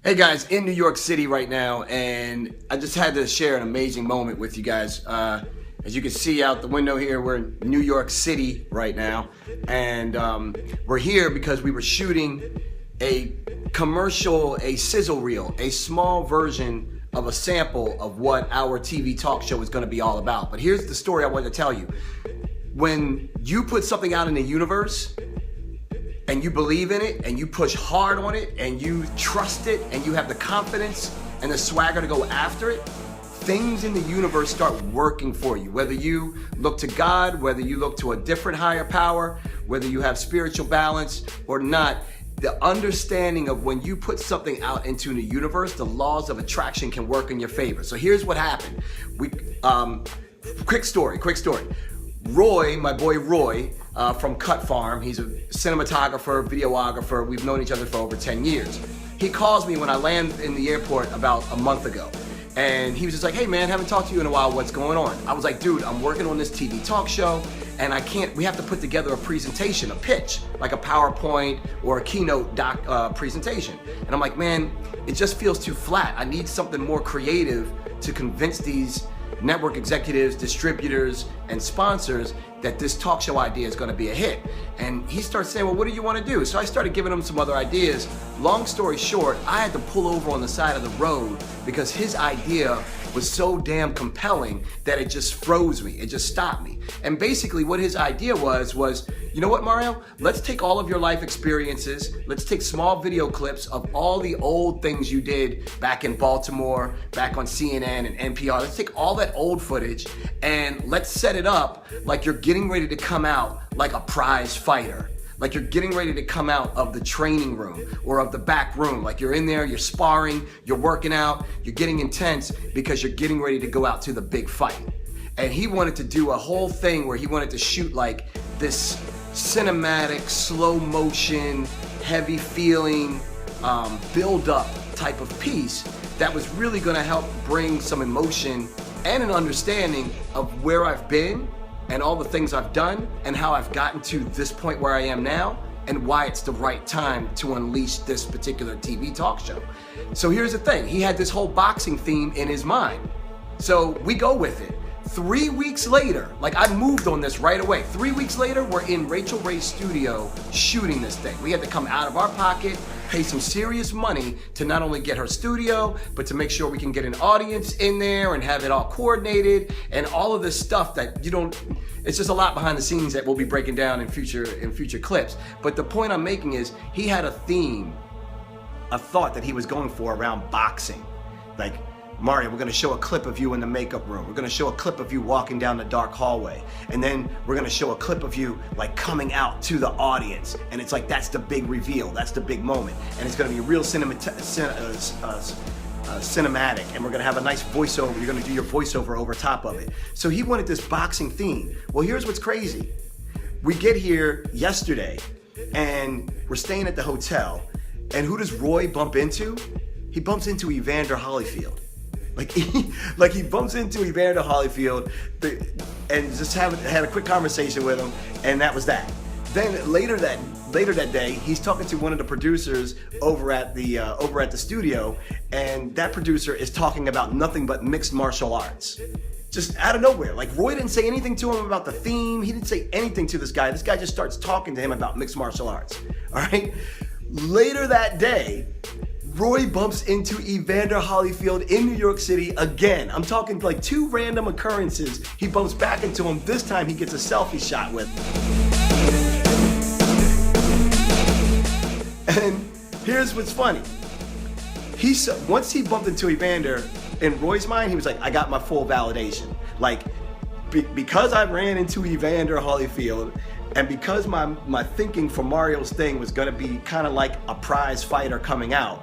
Hey guys, in New York City right now, and I just had to share an amazing moment with you guys. As you can see out the window here, we're in New York City right now, and we're here because we were shooting a commercial, a sizzle reel, a small version of a sample of what our TV talk show is going to be all about. But here's the story I wanted to tell you. When you put something out in the universe, and you believe in it, and you push hard on it, and you trust it, and you have the confidence and the swagger to go after it, things in the universe start working for you. Whether you look to God, whether you look to a different higher power, whether you have spiritual balance or not, the understanding of when you put something out into the universe, the laws of attraction can work in your favor. So here's what happened. Quick story. Roy, my boy Roy, from Cut Farm, he's a cinematographer, videographer. We've known each other for over 10 years. He calls me when I land in the airport about a month ago. And he was just like, hey man, haven't talked to you in a while, what's going on? I was like, dude, I'm working on this TV talk show and we have to put together a presentation, a pitch, like a PowerPoint or a keynote presentation. And I'm like, man, it just feels too flat. I need something more creative to convince these network executives, distributors, and sponsors that this talk show idea is going to be a hit. And he starts saying, well, what do you want to do? So I started giving him some other ideas. Long story short, I had to pull over on the side of the road because his idea was so damn compelling that it just froze me. It just stopped me. And basically what his idea was, you know what, Mario? Let's take all of your life experiences. Let's take small video clips of all the old things you did back in Baltimore, back on CNN and NPR. Let's take all that old footage and let's set it up like you're getting ready to come out like a prize fighter. Like you're getting ready to come out of the training room or of the back room. Like you're in there, you're sparring, you're working out, you're getting intense because you're getting ready to go out to the big fight. And he wanted to do a whole thing where he wanted to shoot like this cinematic, slow motion, heavy feeling, build up type of piece that was really gonna help bring some emotion and an understanding of where I've been and all the things I've done and how I've gotten to this point where I am now and why it's the right time to unleash this particular TV talk show. So here's the thing, he had this whole boxing theme in his mind. So we go with it. 3 weeks later, like I moved on this right away. 3 weeks later, we're in Rachel Ray's studio shooting this thing. We had to come out of our pocket, pay some serious money to not only get her studio, but to make sure we can get an audience in there and have it all coordinated and all of this stuff that it's just a lot behind the scenes that we'll be breaking down in future clips. But the point I'm making is he had a theme, a thought that he was going for around boxing. Like, Mario, we're gonna show a clip of you in the makeup room. We're gonna show a clip of you walking down the dark hallway. And then we're gonna show a clip of you like coming out to the audience. And it's like, that's the big reveal, that's the big moment. And it's gonna be real cinematic, and we're gonna have a nice voiceover. You're gonna do your voiceover over top of it. So he wanted this boxing theme. Well, here's what's crazy. We get here yesterday and we're staying at the hotel. And who does Roy bump into? He bumps into Evander Holyfield. Like he bumps into Evander Holyfield and just had a quick conversation with him, and that was that. Then later that day, he's talking to one of the producers over at the studio, and that producer is talking about nothing but mixed martial arts. Just out of nowhere. Like Roy didn't say anything to him about the theme. He didn't say anything to this guy. This guy just starts talking to him about mixed martial arts. All right. Later that day, Roy bumps into Evander Holyfield in New York City again. I'm talking like 2 random occurrences. He bumps back into him. This time he gets a selfie shot with him. And here's what's funny. Once he bumped into Evander, in Roy's mind, he was like, I got my full validation. Like, because I ran into Evander Holyfield, and because my thinking for Mario's thing was gonna be kind of like a prize fighter coming out,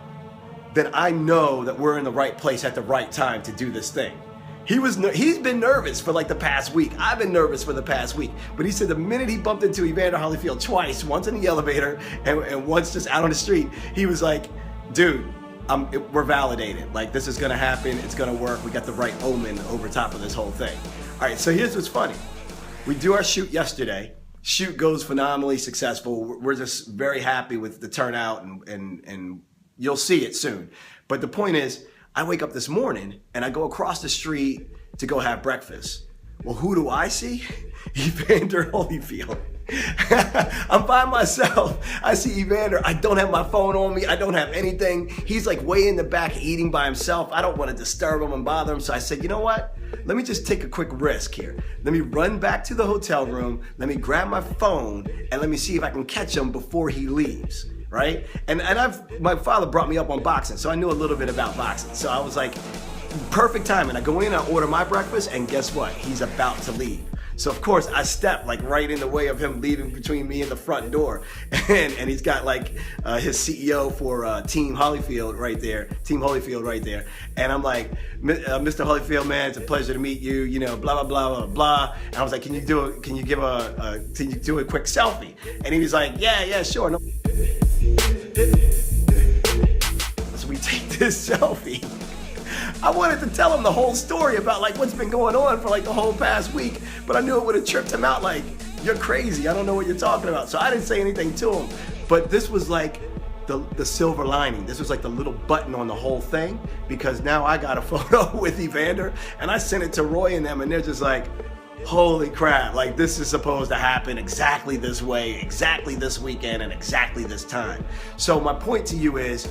then I know that we're in the right place at the right time to do this thing. He's been nervous for like the past week. I've been nervous for the past week. But he said the minute he bumped into Evander Holyfield twice, once in the elevator and once just out on the street, he was like, dude, we're validated. Like, this is gonna happen, it's gonna work. We got the right omen over top of this whole thing. All right, so here's what's funny. We do our shoot yesterday. Shoot goes phenomenally successful. We're just very happy with the turnout and You'll see it soon. But the point is, I wake up this morning and I go across the street to go have breakfast. Well, who do I see? Evander Holyfield. I'm by myself. I see Evander. I don't have my phone on me. I don't have anything. He's like way in the back eating by himself. I don't want to disturb him and bother him. So I said, you know what? Let me just take a quick risk here. Let me run back to the hotel room. Let me grab my phone and let me see if I can catch him before he leaves. Right? And my father brought me up on boxing, so I knew a little bit about boxing. So I was like, perfect timing. I go in, I order my breakfast, and guess what? He's about to leave. So of course I step like right in the way of him leaving between me and the front door. And he's got like his CEO for Team Holyfield right there. And I'm like, Mr. Holyfield, man, it's a pleasure to meet you, you know, blah, blah, blah, blah, blah. And I was like, can you do a quick selfie? And he was like, yeah, sure. No. So we take this selfie. I wanted to tell him the whole story about like what's been going on for like the whole past week, but I knew it would have tripped him out like, you're crazy, I don't know what you're talking about. So I didn't say anything to him, but this was like the silver lining. This was like the little button on the whole thing, because now I got a photo with Evander and I sent it to Roy and them, and they're just like, holy crap, like this is supposed to happen exactly this way, exactly this weekend, and exactly this time. So my point to you is,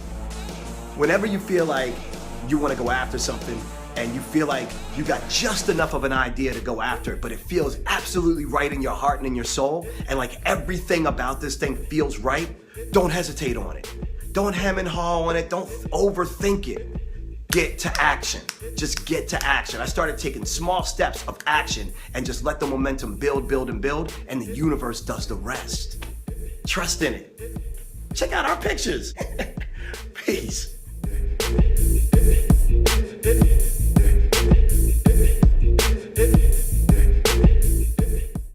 whenever you feel like you want to go after something and you feel like you got just enough of an idea to go after it, but it feels absolutely right in your heart and in your soul, and like everything about this thing feels right, don't hesitate on it. Don't hem and haw on it. Don't overthink it. Get to action. Just get to action. I started taking small steps of action and just let the momentum build, and the universe does the rest. Trust in it. Check out our pictures. Peace.